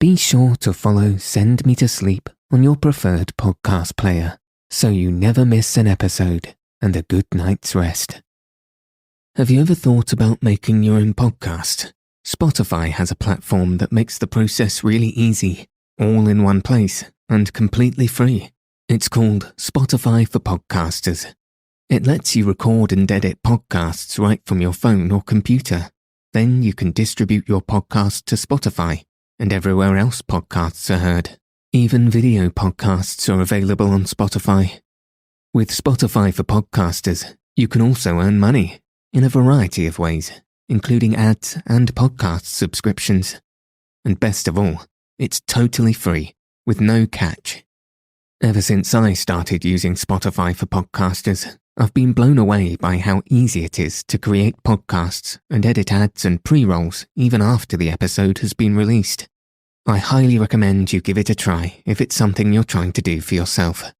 Be sure to follow Send Me to Sleep on your preferred podcast player so you never miss an episode and a good night's rest. Have you ever thought about making your own podcast? Spotify has a platform that makes the process really easy, all in one place and completely free. It's called Spotify for Podcasters. It lets you record and edit podcasts right from your phone or computer. Then you can distribute your podcast to Spotify and everywhere else podcasts are heard. Even video podcasts are available on Spotify. With Spotify for Podcasters, you can also earn money in a variety of ways, including ads and podcast subscriptions. And best of all, it's totally free, with no catch. Ever since I started using Spotify for Podcasters, I've been blown away by how easy it is to create podcasts and edit ads and pre-rolls even after the episode has been released. I highly recommend you give it a try if it's something you're trying to do for yourself.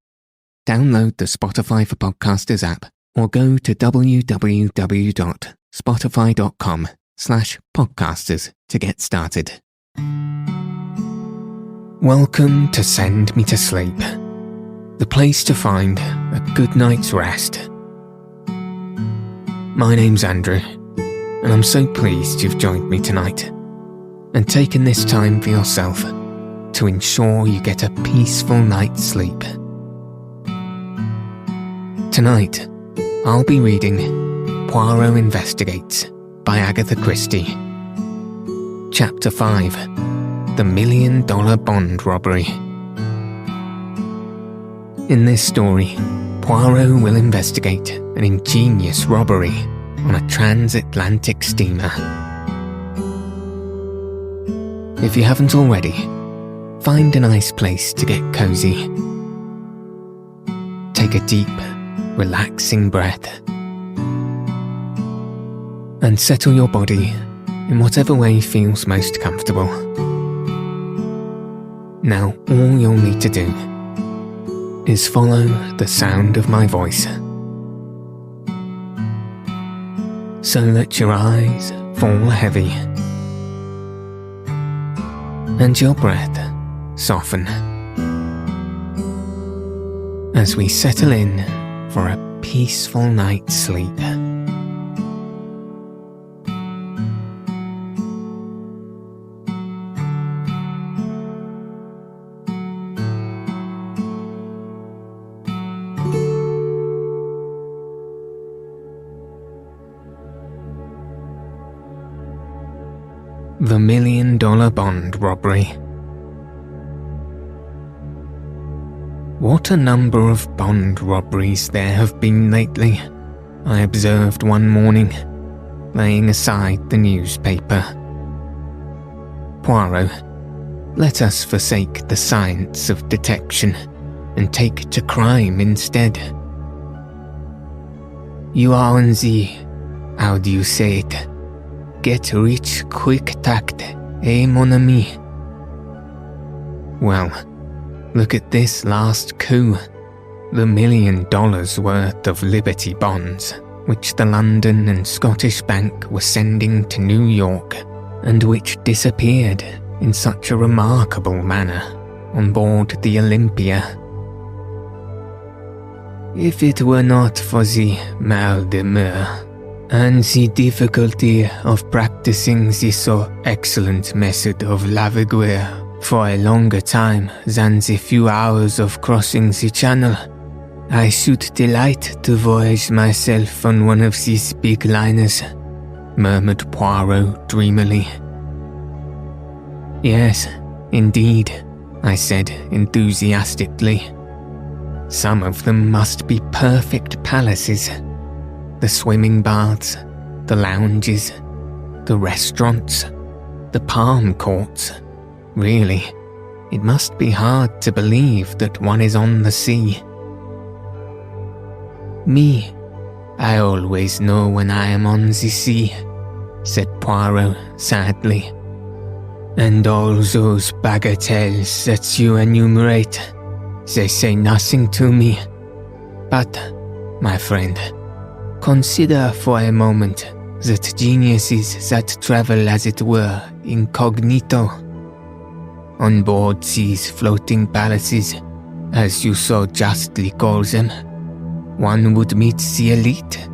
Download the Spotify for Podcasters app or go to www.spotify.com/podcasters to get started. Welcome to Send Me to Sleep, the place to find a good night's rest. My name's Andrew, and I'm so pleased you've joined me tonight and taken this time for yourself to ensure you get a peaceful night's sleep. Tonight, I'll be reading Poirot Investigates by Agatha Christie. Chapter 5, The $1 Million Bond Robbery. In this story, Poirot will investigate an ingenious robbery on a transatlantic steamer. If you haven't already, find a nice place to get cozy. Take a deep, relaxing breath and settle your body in whatever way feels most comfortable. Now all you'll need to do is follow the sound of my voice. So let your eyes fall heavy and your breath soften as we settle in for a peaceful night's sleep. The $1 Million Bond Robbery. What a number of bond robberies there have been lately, I observed one morning, laying aside the newspaper. Poirot, let us forsake the science of detection and take to crime instead. You are on the, how do you say it, get rich quick tact, eh mon ami? Well, look at this last coup, the $1 million worth of Liberty bonds, which the London and Scottish Bank were sending to New York, and which disappeared in such a remarkable manner on board the Olympia. If it were not for the mal de mer and the difficulty of practicing the so excellent method of laveguer for a longer time than the few hours of crossing the channel, I should delight to voyage myself on one of these big liners, murmured Poirot dreamily. Yes, indeed, I said enthusiastically. Some of them must be perfect palaces. The swimming baths, the lounges, the restaurants, the palm courts. Really, it must be hard to believe that one is on the sea. Me, I always know when I am on the sea, said Poirot sadly. And all those bagatelles that you enumerate, they say nothing to me. But, my friend, consider for a moment that geniuses that travel as it were incognito. on board these floating palaces, as you so justly call them, one would meet the elite,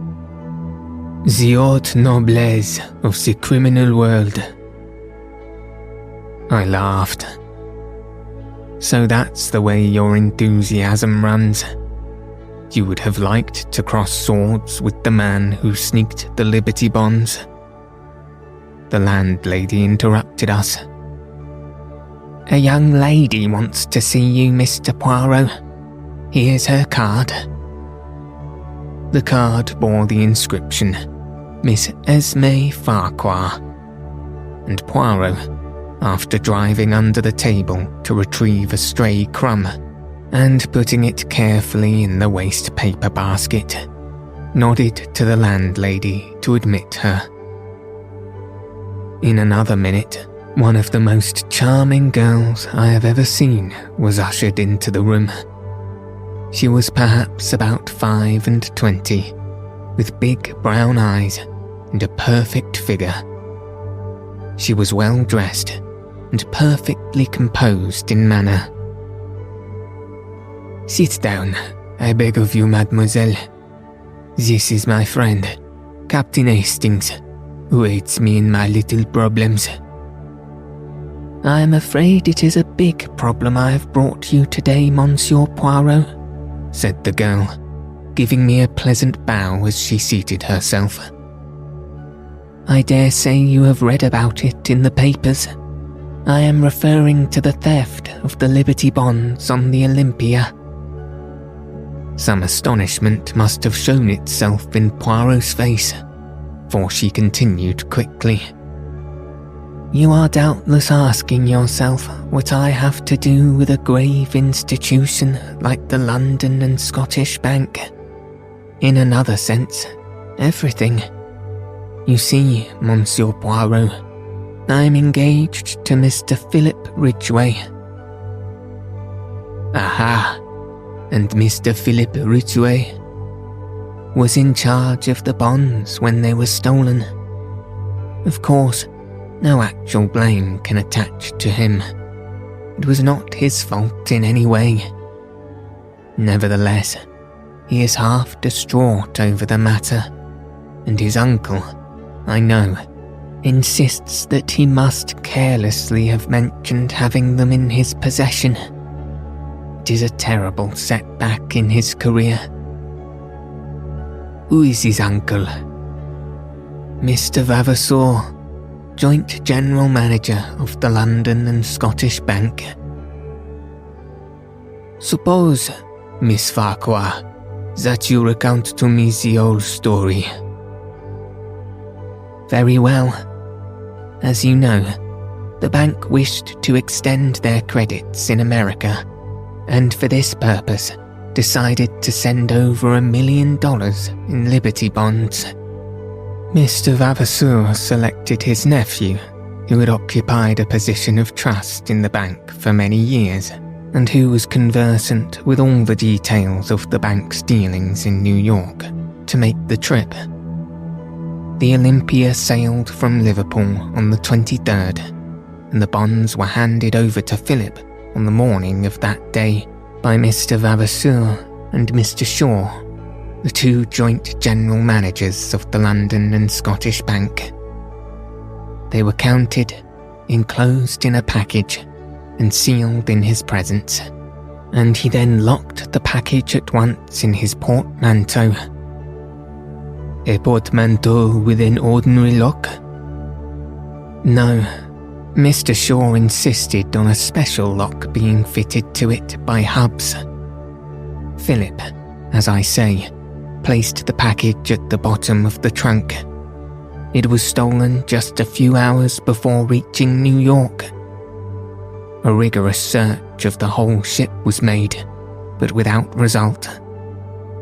the haute noblesse of the criminal world. I laughed. So that's the way your enthusiasm runs. You would have liked to cross swords with the man who sneaked the Liberty bonds. The landlady interrupted us. A young lady wants to see you, Mr. Poirot. Here's her card. The card bore the inscription, Miss Esme Farquhar, and Poirot, after driving under the table to retrieve a stray crumb and putting it carefully in the waste paper basket, nodded to the landlady to admit her. In another minute, one of the most charming girls I have ever seen was ushered into the room. She was perhaps about 25, with big brown eyes and a perfect figure. She was well dressed and perfectly composed in manner. Sit down, I beg of you, mademoiselle. This is my friend, Captain Hastings, who aids me in my little problems. I am afraid it is a big problem I have brought you today, Monsieur Poirot, said the girl, giving me a pleasant bow as she seated herself. I dare say you have read about it in the papers. I am referring to the theft of the Liberty bonds on the Olympia. Some astonishment must have shown itself in Poirot's face, for she continued quickly. You are doubtless asking yourself what I have to do with a grave institution like the London and Scottish Bank. In another sense, everything. You see, Monsieur Poirot, I am engaged to Mr. Philip Ridgway. Aha! And Mr. Philip Ridgway was in charge of the bonds when they were stolen. Of course, no actual blame can attach to him. It was not his fault in any way. Nevertheless, he is half distraught over the matter, and his uncle, I know, insists that he must carelessly have mentioned having them in his possession. It is a terrible setback in his career. Who is his uncle? Mr. Vavasour, Joint General Manager of the London and Scottish Bank. Suppose, Miss Farquhar, that you recount to me the whole story. Very well. As you know, the bank wished to extend their credits in America, and for this purpose decided to send over $1 million in Liberty bonds. Mr. Vavasour selected his nephew, who had occupied a position of trust in the bank for many years, and who was conversant with all the details of the bank's dealings in New York, to make the trip. The Olympia sailed from Liverpool on the 23rd, and the bonds were handed over to Philip on the morning of that day by Mr. Vavasour and Mr. Shaw, the two joint general managers of the London and Scottish Bank. They were counted, enclosed in a package, and sealed in his presence, and he then locked the package at once in his portmanteau. A portmanteau with an ordinary lock? No, Mr. Shaw insisted on a special lock being fitted to it by hubs. Philip, as I say, placed the package at the bottom of the trunk. It was stolen just a few hours before reaching New York. A rigorous search of the whole ship was made, but without result.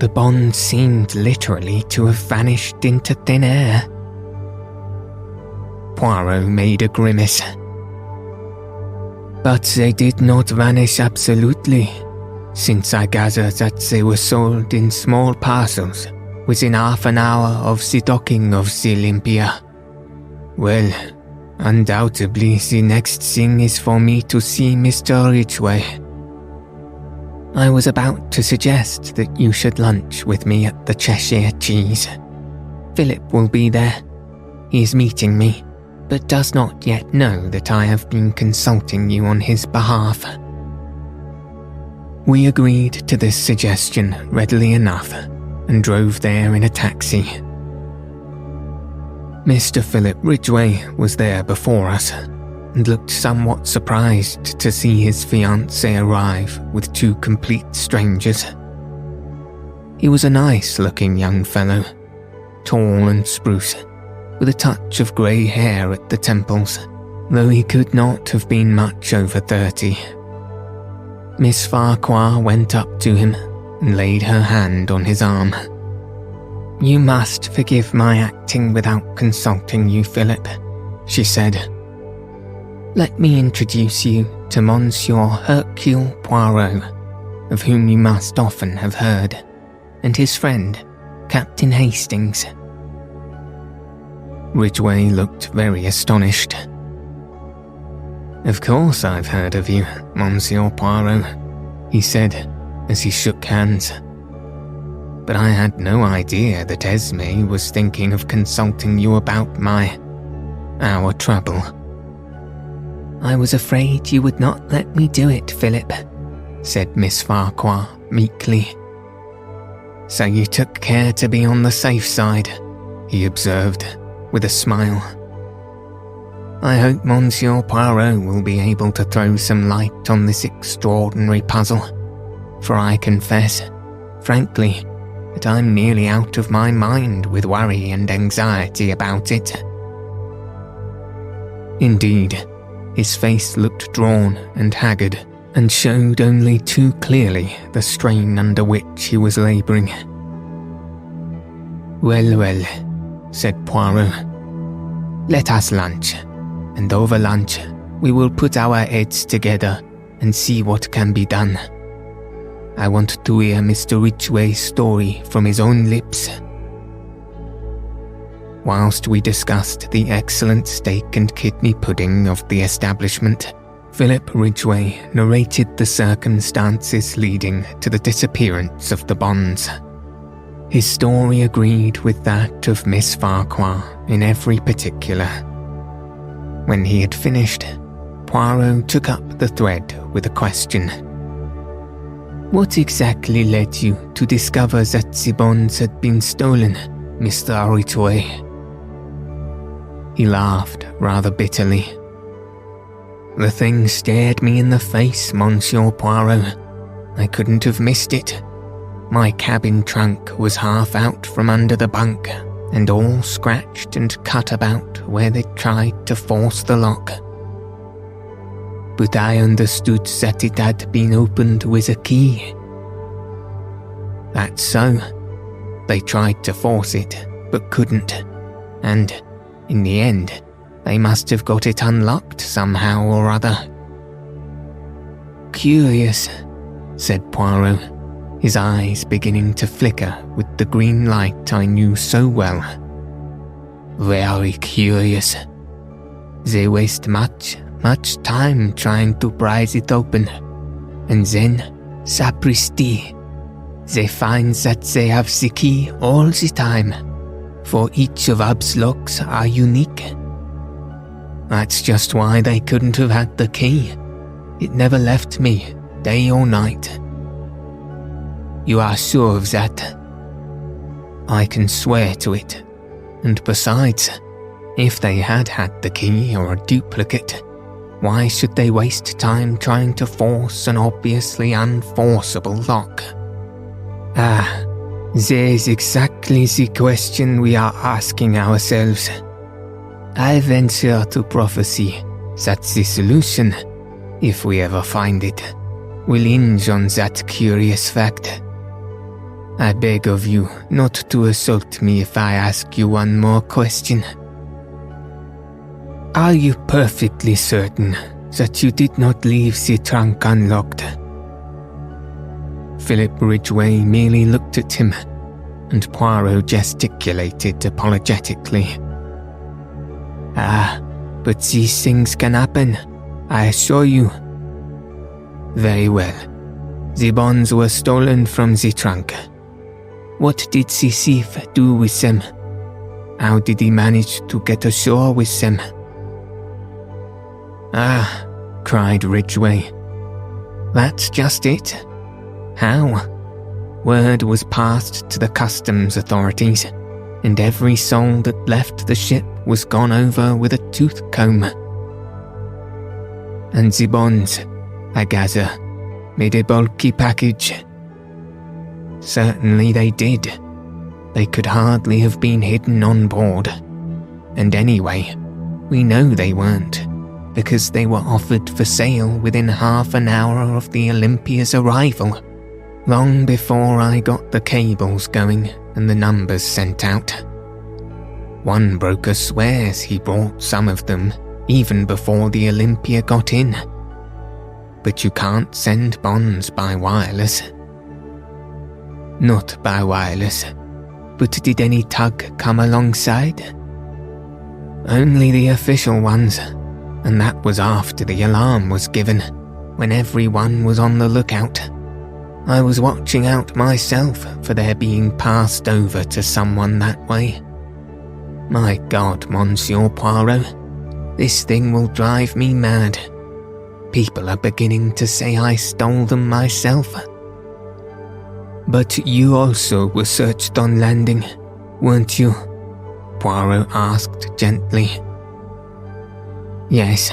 The bonds seemed literally to have vanished into thin air. Poirot made a grimace. But they did not vanish absolutely, since I gather that they were sold in small parcels within half an hour of the docking of the Olympia. Well, Undoubtedly, the next thing is for me to see Mr. Ridgway. I was about to suggest that you should lunch with me at the Cheshire Cheese. Philip will be there. He is meeting me, but does not yet know that I have been consulting you on his behalf. We agreed to this suggestion readily enough and drove there in a taxi. Mr. Philip Ridgway was there before us and looked somewhat surprised to see his fiancée arrive with two complete strangers. He was a nice-looking young fellow, tall and spruce, with a touch of grey hair at the temples, though he could not have been much over 30. Miss Farquhar went up to him and laid her hand on his arm. "You must forgive my acting without consulting you, Philip," she said. "Let me introduce you to Monsieur Hercule Poirot, of whom you must often have heard, and his friend, Captain Hastings." Ridgway looked very astonished. "Of course I've heard of you, Monsieur Poirot," he said as he shook hands. "But I had no idea that Esme was thinking of consulting you about our trouble." "I was afraid you would not let me do it, Philip," said Miss Farquhar meekly. "So you took care to be on the safe side," he observed, with a smile. "I hope Monsieur Poirot will be able to throw some light on this extraordinary puzzle, for I confess, frankly, that I'm nearly out of my mind with worry and anxiety about it." Indeed, his face looked drawn and haggard, and showed only too clearly the strain under which he was labouring. "Well, well," said Poirot, "let us lunch, and over lunch we will put our heads together and see what can be done. I want to hear Mr. Ridgway's story from his own lips." Whilst we discussed the excellent steak and kidney pudding of the establishment, Philip Ridgway narrated the circumstances leading to the disappearance of the bonds. His story agreed with that of Miss Farquhar in every particular. When he had finished, Poirot took up the thread with a question. "What exactly led you to discover that the bonds had been stolen, Mr. Ridgway?" He laughed rather bitterly. "The thing stared me in the face, Monsieur Poirot. I couldn't have missed it. My cabin trunk was half out from under the bunk, and all scratched and cut about where they tried to force the lock. But I understood that it had been opened with a key." "That's so. They tried to force it, but couldn't, and, in the end, they must have got it unlocked somehow or other." "Curious," said Poirot, his eyes beginning to flicker with the green light I knew so well. "Very curious. They waste much time trying to prise it open, and then, sapristi, they find that they have the key all the time, for each of Ab's locks are unique." "That's just why they couldn't have had the key. It never left me, day or night." "You are sure of that?" "I can swear to it. And besides, if they had had the key or a duplicate, why should they waste time trying to force an obviously unforceable lock?" "Ah, there's exactly the question we are asking ourselves. I venture to prophesy that the solution, if we ever find it, will hinge on that curious fact. I beg of you not to assault me if I ask you one more question. Are you perfectly certain that you did not leave the trunk unlocked?" Philip Ridgway merely looked at him, and Poirot gesticulated apologetically. "Ah, but these things can happen, I assure you. Very well. The bonds were stolen from the trunk. What did the thief do with them? How did he manage to get ashore with them? Ah, cried Ridgway. That's just it. How? Word was passed to the customs authorities, and every soul that left the ship was gone over with a tooth comb. And the bonds, I gather, made a bulky package. Certainly they did. They could hardly have been hidden on board. And anyway, we know they weren't, because they were offered for sale within half an hour of the Olympia's arrival, long before I got the cables going and the numbers sent out. One broker swears he bought some of them even before the Olympia got in. But you can't send bonds by wireless. Not by wireless, but did any tug come alongside? Only the official ones, and that was after the alarm was given, when everyone was on the lookout. I was watching out myself for their being passed over to someone that way. My God, Monsieur Poirot, this thing will drive me mad. People are beginning to say I stole them myself. But you also were searched on landing, weren't you? Poirot asked gently. Yes.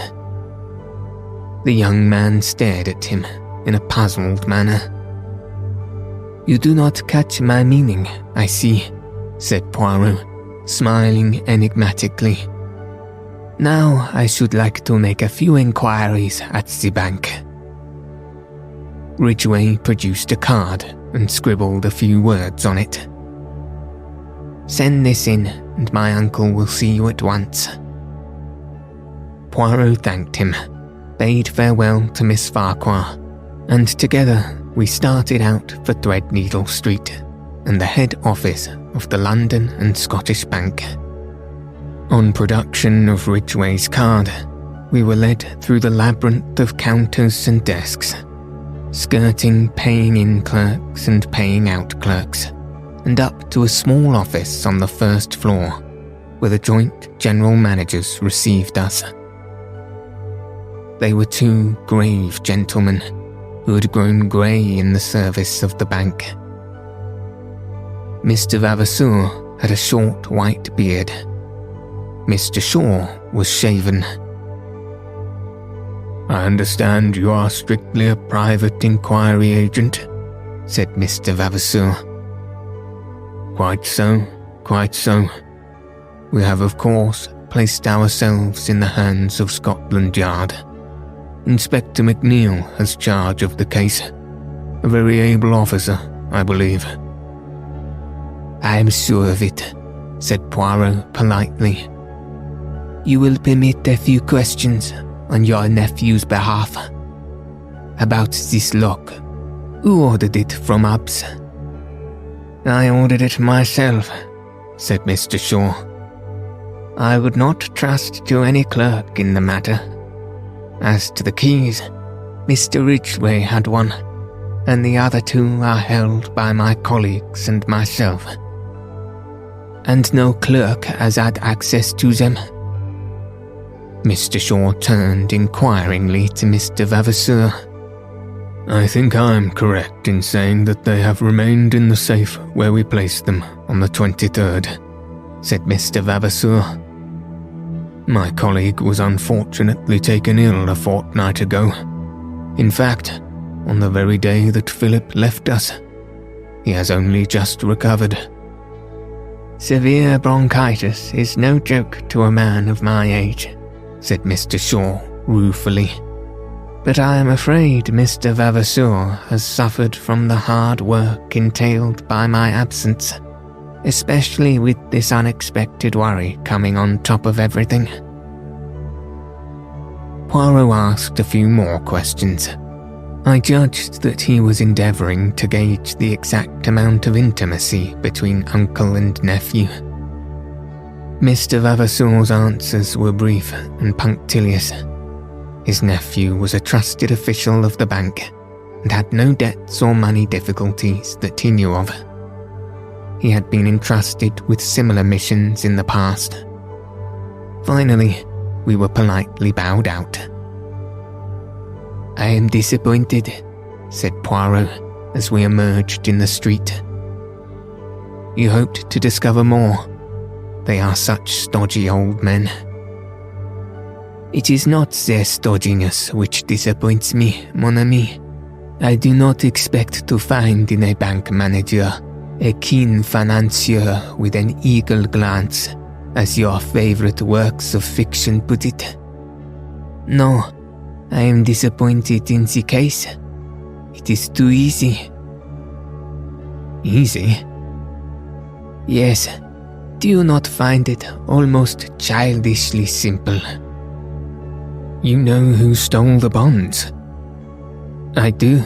The young man stared at him in a puzzled manner. You do not catch my meaning, I see, said Poirot, smiling enigmatically. Now I should like to make a few inquiries at the bank. Ridgway produced a card and scribbled a few words on it. Send this in, and my uncle will see you at once. Poirot thanked him, bade farewell to Miss Farquhar, and together we started out for Threadneedle Street and the head office of the London and Scottish Bank. On production of Ridgway's card, we were led through the labyrinth of counters and desks, skirting paying-in clerks and paying-out clerks, and up to a small office on the first floor, where the joint general managers received us. They were two grave gentlemen who had grown grey in the service of the bank. Mr. Vavasour had a short white beard. Mr. Shaw was shaven. I understand you are strictly a private inquiry agent, said Mr. Vavasour. Quite so, quite so. We have, of course, placed ourselves in the hands of Scotland Yard. Inspector McNeil has charge of the case. A very able officer, I believe. I am sure of it, said Poirot politely. You will permit a few questions on your nephew's behalf. About this lock, who ordered it from Abs? I ordered it myself, said Mr. Shaw. I would not trust to any clerk in the matter. As to the keys, Mr. Ridgway had one, and the other two are held by my colleagues and myself. And no clerk has had access to them? Mr. Shaw turned inquiringly to Mr. Vavasour. I think I'm correct in saying that they have remained in the safe where we placed them on the 23rd, said Mr. Vavasour. My colleague was unfortunately taken ill a fortnight ago. In fact, on the very day that Philip left us. He has only just recovered. Severe bronchitis is no joke to a man of my age, said Mr. Shaw ruefully. But I am afraid Mr. Vavasour has suffered from the hard work entailed by my absence, especially with this unexpected worry coming on top of everything. Poirot asked a few more questions. I judged that he was endeavouring to gauge the exact amount of intimacy between uncle and nephew. Mr. Vavasour's answers were brief and punctilious. His nephew was a trusted official of the bank and had no debts or money difficulties that he knew of. He had been entrusted with similar missions in the past. Finally, we were politely bowed out. "I am disappointed," said Poirot as we emerged in the street. "You hoped to discover more. They are such stodgy old men." "It is not their stodginess which disappoints me, mon ami. I do not expect to find in a bank manager a keen financier with an eagle glance, as your favorite works of fiction put it. No, I am disappointed in the case. It is too easy." "Easy?" "Yes. Do you not find it almost childishly simple?" "You know who stole the bonds?" "I do.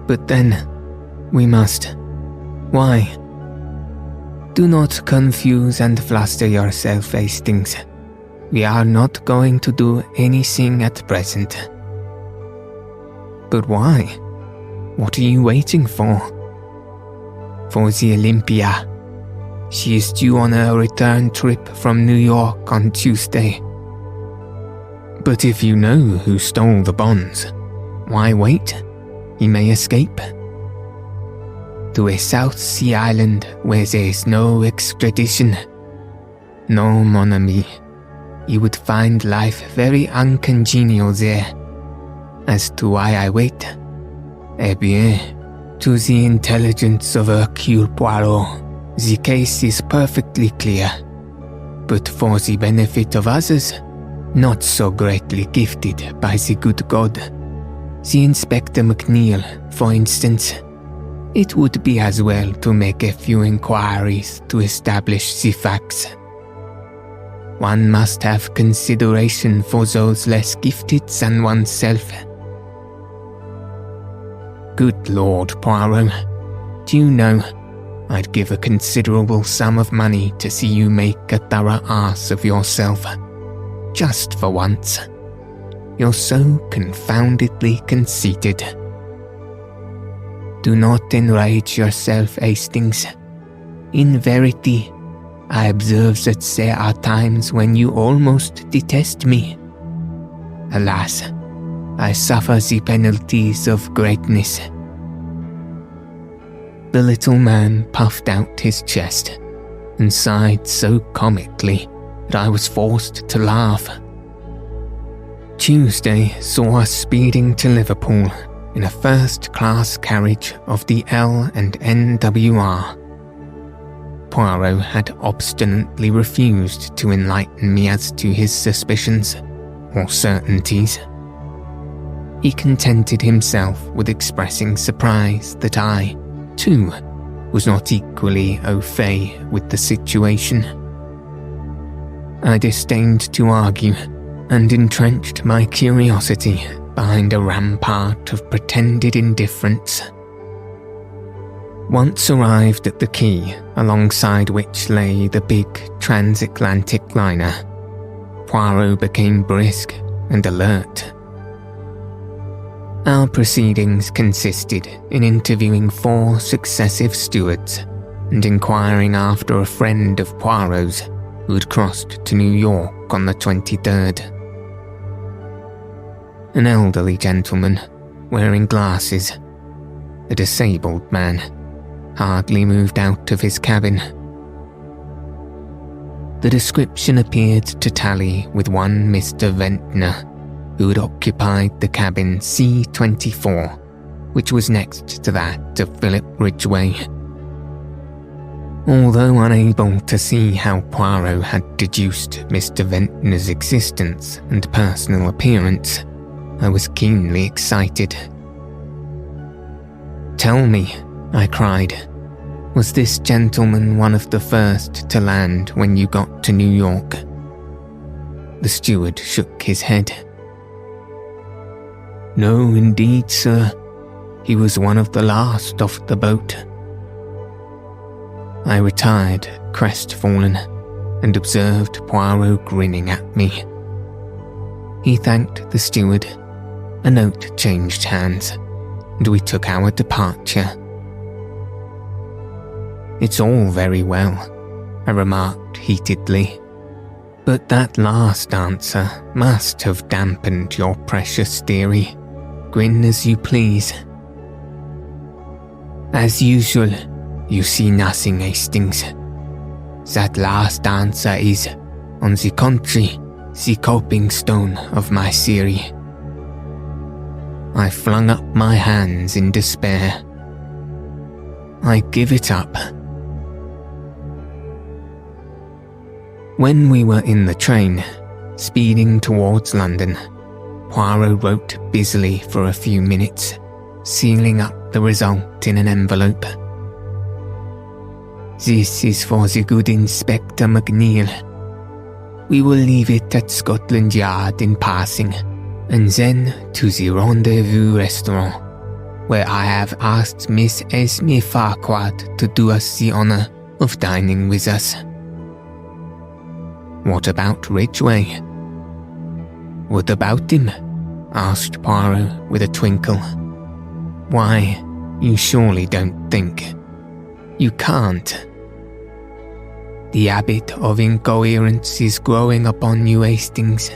But then, we must. Why?" "Do not confuse and fluster yourself, Hastings. We are not going to do anything at present." "But why? What are you waiting for?" "For the Olympia. She is due on her return trip from New York on Tuesday." "But if you know who stole the bonds, why wait? He may escape." "To a South Sea island where there is no extradition. No, mon ami. You would find life very uncongenial there. As to why I wait, eh bien, to the intelligence of Hercule Poirot, the case is perfectly clear. But for the benefit of others, not so greatly gifted by the good God, the Inspector McNeil, for instance, it would be as well to make a few inquiries to establish the facts. One must have consideration for those less gifted than oneself." "Good Lord, Poirot, do you know, I'd give a considerable sum of money to see you make a thorough ass of yourself. Just for once. You're so confoundedly conceited." "Do not enrage yourself, Hastings. In verity, I observe that there are times when you almost detest me. Alas, I suffer the penalties of greatness." The little man puffed out his chest and sighed so comically that I was forced to laugh. Tuesday saw us speeding to Liverpool in a first-class carriage of the L&NWR. Poirot had obstinately refused to enlighten me as to his suspicions or certainties. He contented himself with expressing surprise that I, too, was not equally au fait with the situation. I disdained to argue and entrenched my curiosity behind a rampart of pretended indifference. Once arrived at the quay alongside which lay the big transatlantic liner, Poirot became brisk and alert. Our proceedings consisted in interviewing 4 successive stewards and inquiring after a friend of Poirot's who had crossed to New York on the 23rd. An elderly gentleman, wearing glasses, a disabled man, hardly moved out of his cabin. The description appeared to tally with one Mr. Ventnor, who had occupied the cabin C-24, which was next to that of Philip Ridgway. Although unable to see how Poirot had deduced Mr. Ventnor's existence and personal appearance, I was keenly excited. "Tell me," I cried, "was this gentleman one of the first to land when you got to New York?" The steward shook his head. "No, indeed, sir. He was one of the last off the boat." I retired, crestfallen, and observed Poirot grinning at me. He thanked the steward, a note changed hands, and we took our departure. "It's all very well," I remarked heatedly, "but that last answer must have dampened your precious theory. Grin as you please." "As usual, you see nothing, Hastings. That last answer is, on the contrary, the coping stone of my theory." I flung up my hands in despair. "I give it up." When we were in the train, speeding towards London, Poirot wrote busily for a few minutes, sealing up the result in an envelope. "This is for the good Inspector McNeil. We will leave it at Scotland Yard in passing, and then to the Rendezvous restaurant, where I have asked Miss Esme Farquhar to do us the honour of dining with us." "What about Ridgway?" "What about him?" asked Poirot with a twinkle. "Why, you surely don't think. You can't. The habit of incoherence is growing upon you, Hastings.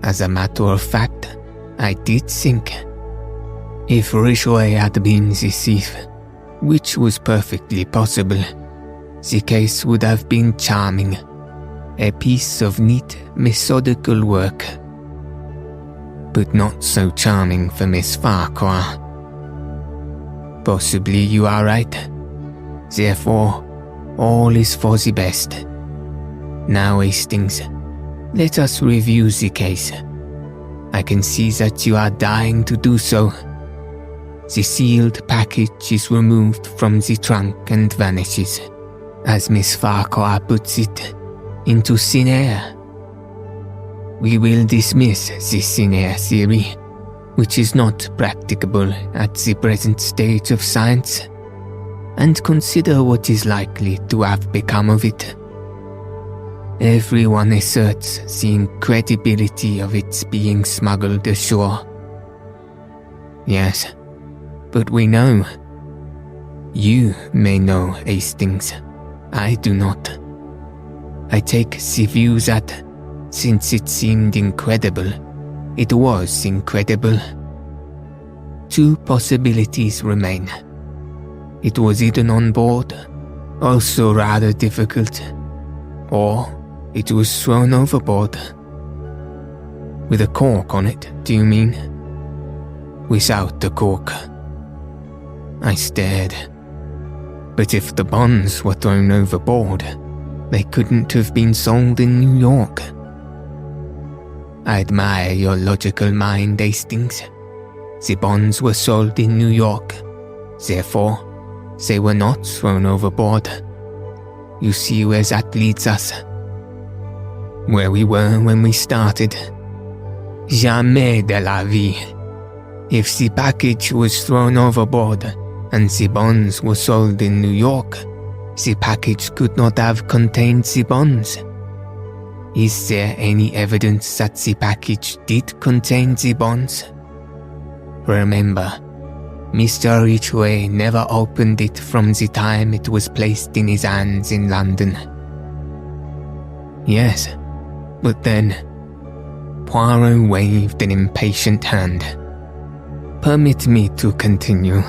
As a matter of fact, I did think. If Ridgway had been the thief, which was perfectly possible, the case would have been charming. A piece of neat, methodical work. But not so charming for Miss Farquhar. Possibly you are right. Therefore, all is for the best. Now, Hastings, let us review the case. I can see that you are dying to do so. The sealed package is removed from the trunk and vanishes, as Miss Farquhar puts it, into thin air. We will dismiss this thin air theory, which is not practicable at the present stage of science, and consider what is likely to have become of it. Everyone asserts the incredibility of its being smuggled ashore. Yes, but we know. You may know, Hastings. I do not. I take the view that, since it seemed incredible, it was incredible. Two possibilities remain. It was hidden on board, also rather difficult, or it was thrown overboard. With a cork on it, do you mean? Without the cork. I stared. But if the bonds were thrown overboard, they couldn't have been sold in New York. I admire your logical mind, Hastings. The bonds were sold in New York. Therefore, they were not thrown overboard. You see where that leads us? Where we were when we started. Jamais de la vie. If the package was thrown overboard and the bonds were sold in New York, the package could not have contained the bonds. Is there any evidence that the package did contain the bonds? Remember, Mr. Ridgway never opened it from the time it was placed in his hands in London. Yes, but then... Poirot waved an impatient hand. Permit me to continue.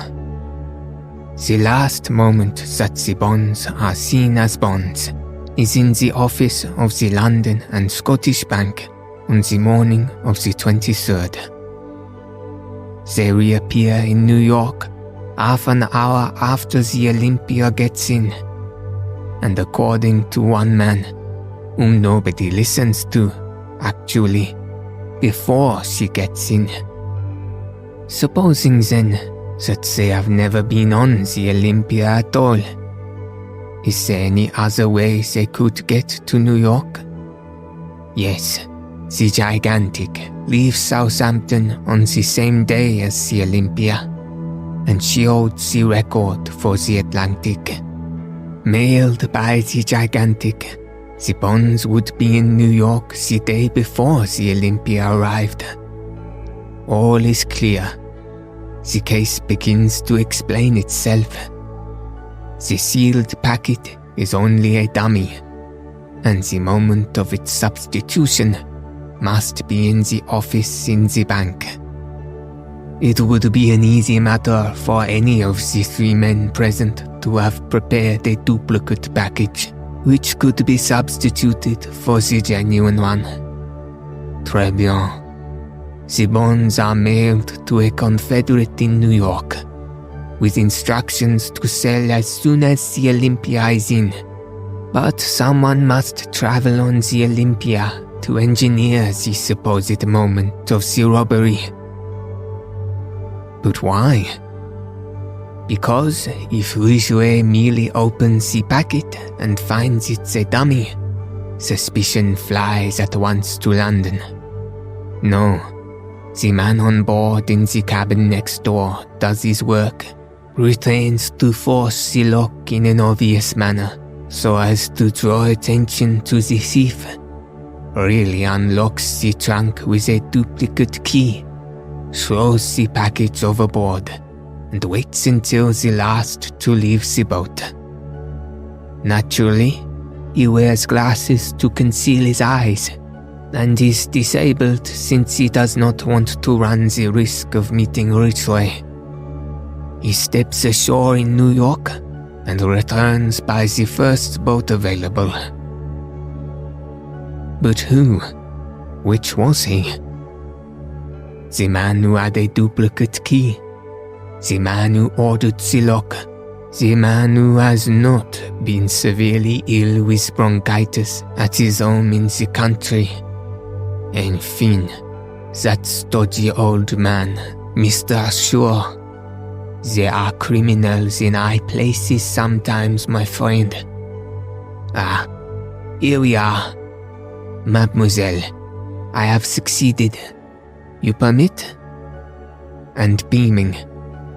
The last moment that the bonds are seen as bonds is in the office of the London and Scottish Bank on the morning of the 23rd. They reappear in New York half an hour after the Olympia gets in, and according to one man, whom nobody listens to, actually, before she gets in. Supposing then that they have never been on the Olympia at all, is there any other way they could get to New York? Yes, the Gigantic leaves Southampton on the same day as the Olympia, and she holds the record for the Atlantic. Mailed by the Gigantic, The bonds would be in New York the day before the Olympia arrived. All is clear. The case begins to explain itself. The sealed packet is only a dummy, and the moment of its substitution must be in the office in the bank. It would be an easy matter for any of the 3 men present to have prepared a duplicate package which could be substituted for the genuine one. Très bien. The bonds are mailed to a confederate in New York, with instructions to sell as soon as the Olympia is in. But someone must travel on the Olympia to engineer the supposed moment of the robbery. But why? Because if Rouget merely opens the packet and finds it's a dummy, suspicion flies at once to London. No, the man on board in the cabin next door does his work, retains to force the lock in an obvious manner so as to draw attention to the thief, really unlocks the trunk with a duplicate key, throws the package overboard, and waits until the last to leave the boat. Naturally, he wears glasses to conceal his eyes, and is disabled since he does not want to run the risk of meeting Rouget. He steps ashore in New York and returns by the first boat available. But who? Which was he? The man who had a duplicate key? The man who ordered the lock? The man who has not been severely ill with bronchitis at his home in the country? Enfin, that stodgy old man, Mr. Sure. There are criminals in high places sometimes, my friend. Ah, here we are. Mademoiselle, I have succeeded. You permit? And beaming,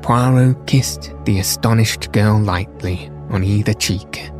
Poirot kissed the astonished girl lightly on either cheek.